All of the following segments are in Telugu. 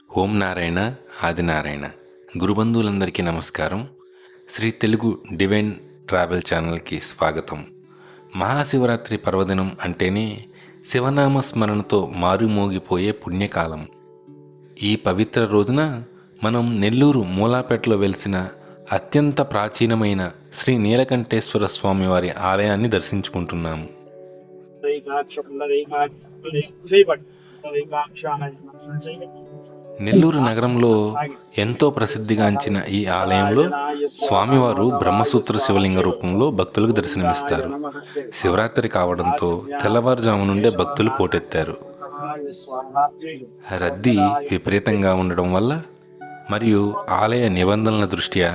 ఓం నారాయణ ఆదినారాయణ గురుబంధువులందరికీ నమస్కారం. శ్రీ తెలుగు డివైన్ ట్రావెల్ ఛానల్కి స్వాగతం. మహాశివరాత్రి పర్వదినం అంటేనే శివనామ స్మరణతో మారుమోగిపోయే పుణ్యకాలం. ఈ పవిత్ర రోజున మనం నెల్లూరు మూలాపేటలో వెలిసిన అత్యంత ప్రాచీనమైన శ్రీ నీలకంఠేశ్వర స్వామివారి ఆలయాన్ని దర్శించుకుంటున్నాము. నెల్లూరు నగరంలో ఎంతో ప్రసిద్ధిగాంచిన ఈ ఆలయంలో స్వామివారు బ్రహ్మసూత్ర శివలింగ రూపంలో భక్తులకు దర్శనమిస్తారు. శివరాత్రి కావడంతో తెల్లవారుజాము నుండే భక్తులు పోటెత్తారు. రద్దీ విపరీతంగా ఉండడం వల్ల మరియు ఆలయ నిబంధనల దృష్ట్యా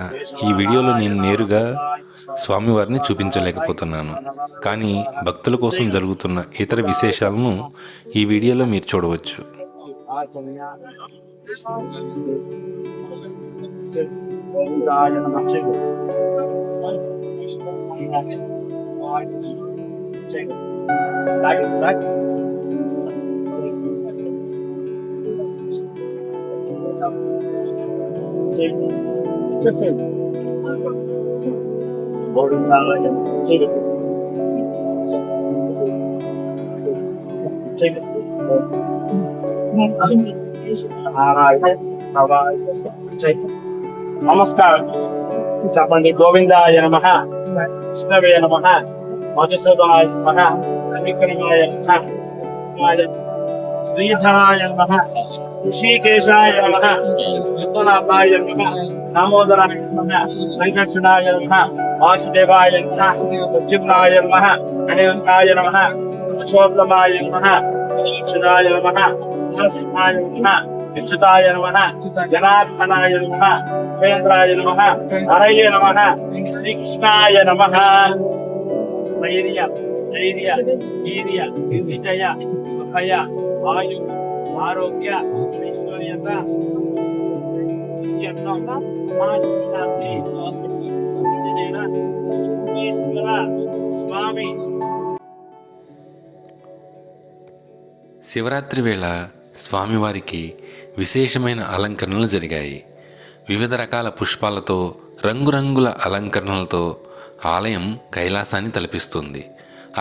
ఈ వీడియోలో నేను నేరుగా స్వామివారిని చూపించలేకపోతున్నాను. కానీ భక్తుల కోసం జరుగుతున్న ఇతర విశేషాలను ఈ వీడియోలో మీరు చూడవచ్చు. నమస్కారం చెప్పండి. గోవిందాయ నమః, విష్ణవే నమః, మధుసూదనాయ నమః, విక్రమాయ నమః, శ్రీధరాయ నమః, ఋషికేశాయ నమః, విశ్వనాథాయ నమః, దామోదరాయ నమః, సంకర్షణాయ నమః, వాసుదేవాయ నమః, ఉజ్జుమ్నాయ నమః, అనిరుద్ధాయ నమః, పురుషోత్తమాయ నమః, దక్షిణాయ నమః, నరసింహాయ నమః, అచ్యుతాయ నమః, జనార్దనాయ నమః, ఉపేంద్రాయ నమః, హరయే నమః, శ్రీకృష్ణాయ నమః. ధైర్య ధైర్య వీర్య విజయ భయ ఆయు ఆరోగ్య ఐశ్వర్యత స్వామి. శివరాత్రి వేళ స్వామివారికి విశేషమైన అలంకరణలు జరిగాయి. వివిధ రకాల పుష్పాలతో రంగురంగుల అలంకరణలతో ఆలయం కైలాసాన్ని తలపిస్తుంది.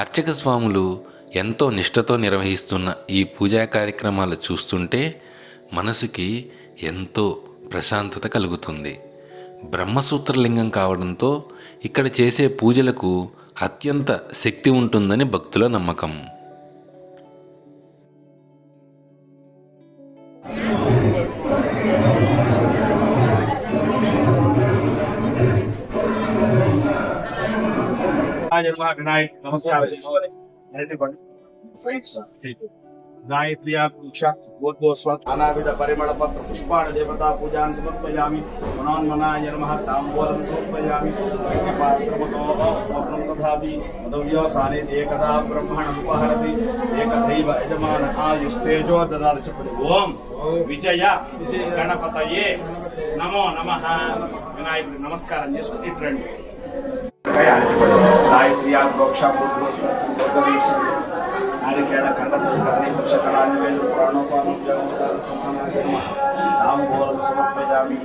అర్చక స్వాములు ఎంతో నిష్ఠతో నిర్వహిస్తున్న ఈ పూజా కార్యక్రమాలు చూస్తుంటే మనసుకి ఎంతో ప్రశాంతత కలుగుతుంది. బ్రహ్మసూత్రలింగం కావడంతో ఇక్కడ చేసే పూజలకు అత్యంత శక్తి ఉంటుందని భక్తుల నమ్మకం. నమస్కారం. అనావిధ పరిమళ పత్ర పుష్పాణ దేవతా పూజాన్ సమర్పయామి. మనోన్మనాయ నమః తాంబూలం సమర్పయామి. మధవ్యోసానే ఏకదా బ్రహ్మణం ఉపహరతి ఏకదైవ యజమాన ఆయుస్తేజో దదాతి. చెప్పండి. ఓం విజయ గణపతయే నమో నమః. వినాయకుడి నమస్కారం చేసుకుని ఇట్రండి. గాయత్రియా ప్రోక్ష నారికేళ ఖండకరణి వృక్షకరాన్ని ప్రాణోపానం జగముదారు సమానాయ నమః. తాంబూలం సమర్పయామి.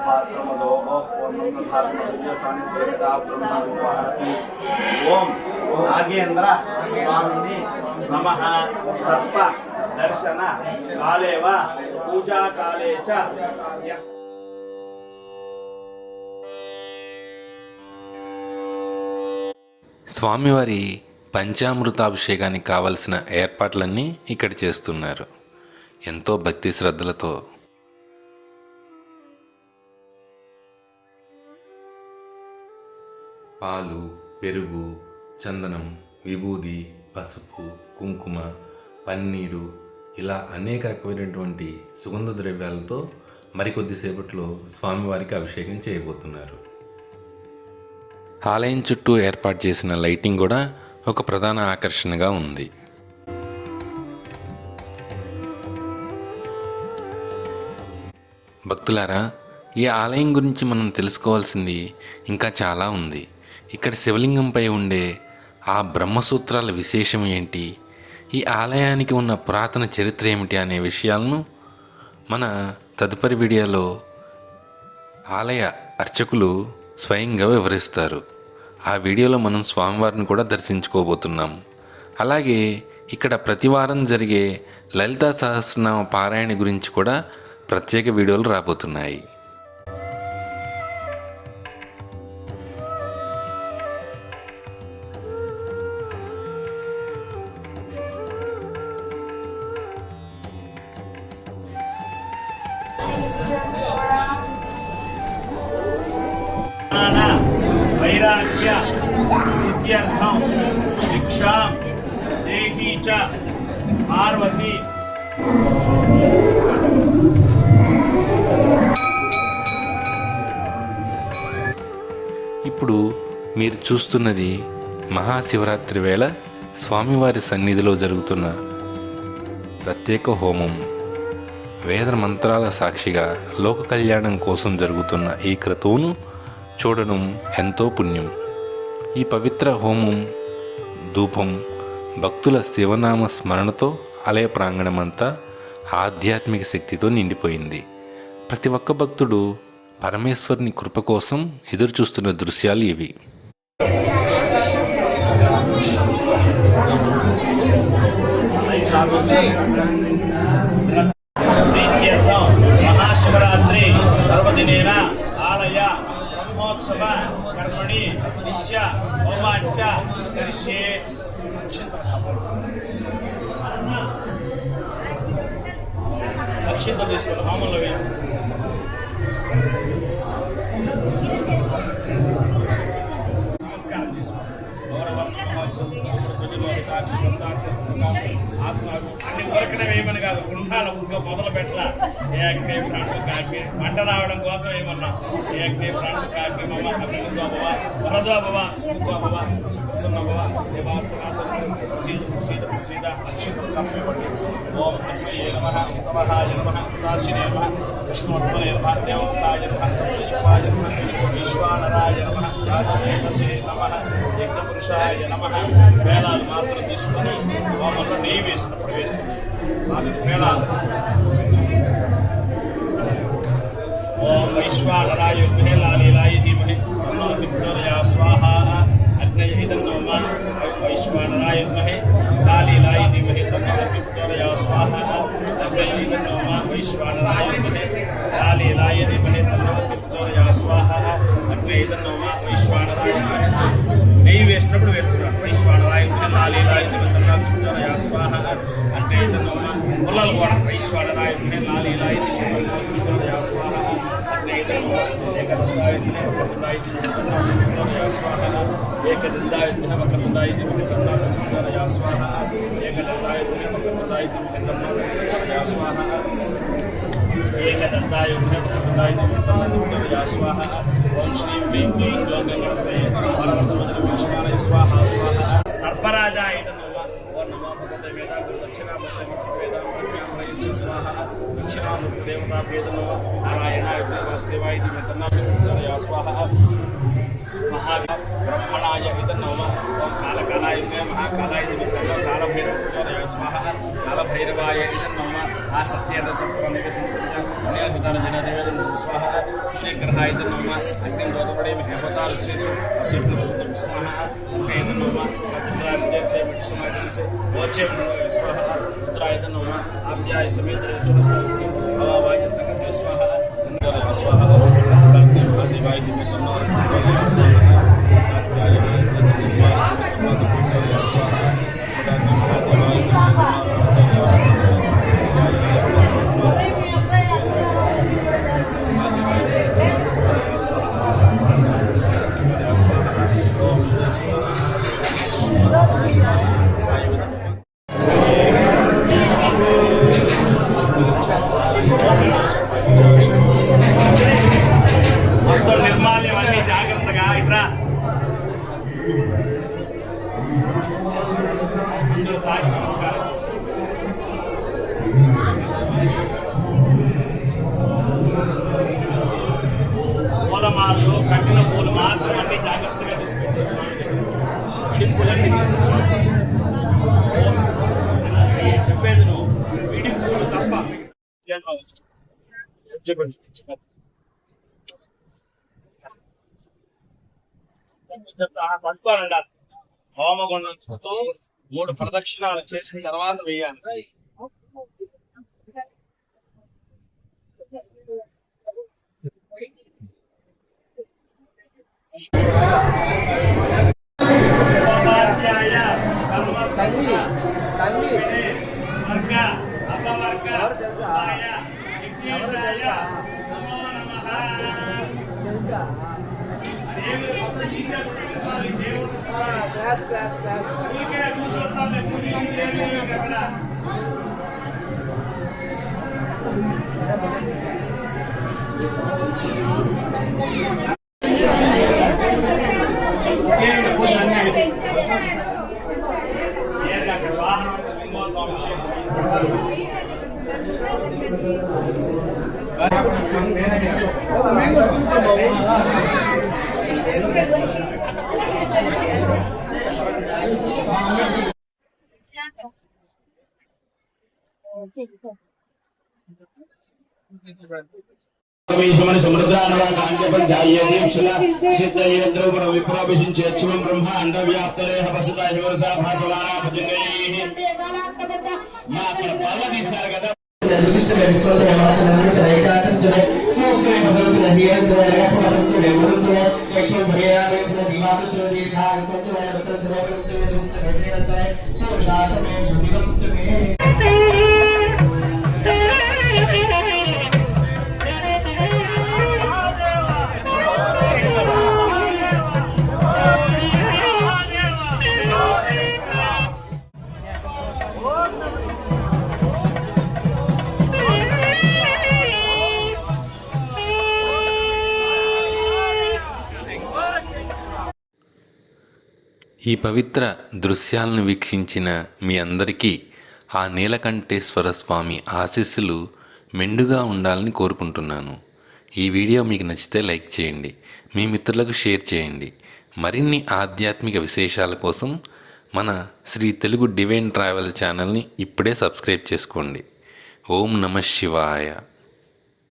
పాత్రమదో పూర్ణం దధాత్మసాని ఏకదా బ్రహ్మణం ఉపహరతి. ఓం నాగేంద్ర స్వామిని నమః. సర్ప దర్శన కాలేవ పూజా కాలే చ స్వామివారి పంచామృతాభిషేకానికి కావలసిన ఏర్పాట్లన్నీ ఇక్కడ చేస్తున్నారు ఎంతో భక్తి శ్రద్ధలతో. పాలు, పెరుగు, చందనం, విభూది, పసుపు, కుంకుమ, పన్నీరు ఇలా అనేక రకమైనటువంటి సుగంధ ద్రవ్యాలతో మరికొద్దిసేపట్లో స్వామివారికి అభిషేకం చేయబోతున్నారు. ఆలయం చుట్టూ ఏర్పాటు చేసిన లైటింగ్ కూడా ఒక ప్రధాన ఆకర్షణగా ఉంది. భక్తులారా, ఈ ఆలయం గురించి మనం తెలుసుకోవాల్సింది ఇంకా చాలా ఉంది. ఇక్కడ శివలింగంపై ఉండే ఆ బ్రహ్మసూత్రాల విశేషం ఏంటి, ఈ ఆలయానికి ఉన్న పురాతన చరిత్ర ఏమిటి అనే విషయాలను మన తదుపరి వీడియోలో ఆలయ అర్చకులు స్వయంగా వివరిస్తారు. ఆ వీడియోలో మనం స్వామివారిని కూడా దర్శించుకోబోతున్నాం. అలాగే ఇక్కడ ప్రతి వారం జరిగే లలితా సహస్రనామ పారాయణ గురించి కూడా ప్రత్యేక వీడియోలు రాబోతున్నాయి. వైరాగ్య సిద్ధ్యర్థం భిక్షాం దేహీ చ పార్వతి. ఇప్పుడు మీరు చూస్తున్నది మహాశివరాత్రి వేళ స్వామివారి సన్నిధిలో జరుగుతున్న ప్రత్యేక హోమం. వేద మంత్రాల సాక్షిగా లోక కళ్యాణం కోసం జరుగుతున్న ఈ క్రతువును చూడడం ఎంతో పుణ్యం. ఈ పవిత్ర హోమం ధూపం భక్తుల శివనామ స్మరణతో ఆలయ ప్రాంగణమంతా ఆధ్యాత్మిక శక్తితో నిండిపోయింది. ప్రతి ఒక్క భక్తుడు పరమేశ్వరుని కృప కోసం ఎదురు చూస్తున్న దృశ్యాలు ఇవి. మహాశివరాత్రి పర్వదినేన ఆలయ బ్రహ్మోత్సవ కర్మణి నిత్య హోమాంచ కరిష్యే. అక్షింత తీసుకుని హోమంలో వేయండి. నమస్కారం చేసుకోండి. అన్ని కొరకడం ఏమని కాదు, గుండాల ఇంకా మొదలు పెట్టలా. ఏ అగ్ని ప్రాణం కాకి మంట రావడం కోసం ఏమన్నా ఏ అగ్ని ప్రాణం కాకి మమ్మ అభివృద్ధోభవ వరదోభవ సుఖోభవ సుఖసున్నభవ దేవాస్తనాశన సీత ఓం అగ్నయే నమః ఉత్తమహాయ నమః ఉదాసినే నమః విష్ణువర్ధనే నమః దేవతాయ నమః సత్యజిహ్వాయ నమః ఈశ్వరాయ నమః జాతవేతసే నమః యజ్ఞపురుషాయ నమః. వేలాలు మాత్రం తీసుకొని హోమంలో నెయ్యి వేసినప్పుడు వేస్తుంది. వేలాలు ఓం వైశ్వానరాయ విద్మహే లాలీలాయ ధీమహి తన్నో విద్యోదయా స్వాహా. అగ్నయ ఇదన్నోమ వైశ్వానరాయ విద్మహే లాలీలాయ ధీమహి తన్నో విద్యోదయా స్వాహా. అగ్నయ ఇదన్నోమ వైశ్వానరాయ విద్మహే లాలీలాయ ధీమహి తన్నో విద్యోదయా స్వాహా. అగ్నయ ఇదన్నోమ వైశ్వానరాయ విద్మహే. నెయ్యి వేసినప్పుడు వేస్తున్నాడు. వైశ్వానరాయ లాలీలాయ ధీమహి విద్యోదయా స్వాహా. అంటే ఇదన్నోమ పుల్లలు కూడా వైశ్వానరాయ విద్మహే లాలీలాయ ధీమహి విద్యోదయా స్వాహా. ఏకదందాయ వక్రతుండాయ స్వాహ. ఏకదందాయ వక్రతుండాయ స్వాహ. ఏకదందాయ వక్రతుండాయ స్వాహ. ఏకదందాయ వక్రతుండాయ స్వాహ. ఓం శ్రీం హ్రీం క్లీం గ్లౌం గణపతయే వరదవదనమేశ్వరాయ స్వాహ స్వాహ. సర్పరాజాయ నమః. ఓం నమో భగవతే వేదాగ్ర దక్షిణామూర్తి వేదాంత స్వాహ. దక్షిణామూర్తి దేవతాభ్యేద నమః. నారాయణాయ వాసుదేవాయ ధీమహి స్వాహ. మహాబ్రహ్మణాయ నమః. ఓం కాలకాలాయ మహాకాలాయ ధీమహి కాలభైరవాయ స్వాహ. కాలభైరవాయ నమః. ఆ సత్యేన సత్వనిక సంపూర్ణ జనదేవ స్వాహ. సూర్యగ్రహాయ నమః. అగ్నిగోదవడే హేమతాల శ్రీశూద్రం స్వాహ. అగ్నేయ నమః. రుద్రాయ విష్ణుమాయ ఓచే స్వాహ. రుద్రాయ నమః. ఆప్యాయ సమేత భవాయ సంగతే స్వాహ. చంద్రాయ స్వాహ. మహాదేవాయ ధీమహి మొత్తం నిర్మాల్యం అన్ని జాగ్రత్తగా ఇట్రా. అందరూ తాకి నమస్కారం. పూలమాలలు కట్టిన పూలు మాత్రం అన్ని జాగ్రత్తగా తీసుకుంటారు. స్వామి దగ్గర విడి పూలన్నీ తీసుకోవాలి. చెప్పేది నువ్వు విడి పూలు తప్ప పట్టుకోనండి. హోమగుండం చుట్టూ 3 ప్రదక్షిణాలు చేసిన తర్వాత వేయాలి. ఉపాధ్యాయ స్వర్గ అపవర్గ ఉపాయ విఘ్నేశాయ నమో నమః. అదేమి మొత్తం తీసేసుకుంటున్నారు, దేవుడు ఊరికే చూసి వస్తాను. ఎక్కడ అక్కడ వాహనం లింగోద్భవ విషయం ఈ పవిత్ర దృశ్యాలను వీక్షించిన మీ అందరికీ ఆ నీలకంఠేశ్వర స్వామి ఆశీస్సులు మెండుగా ఉండాలని కోరుకుంటున్నాను. ఈ వీడియో మీకు నచ్చితే లైక్ చేయండి, మీ మిత్రులకు షేర్ చేయండి. మరిన్ని ఆధ్యాత్మిక విశేషాల కోసం మన శ్రీ తెలుగు డివైన్ ట్రావెల్ ఛానల్ని ఇప్పుడే సబ్స్క్రైబ్ చేసుకోండి. ఓం నమః శివాయ.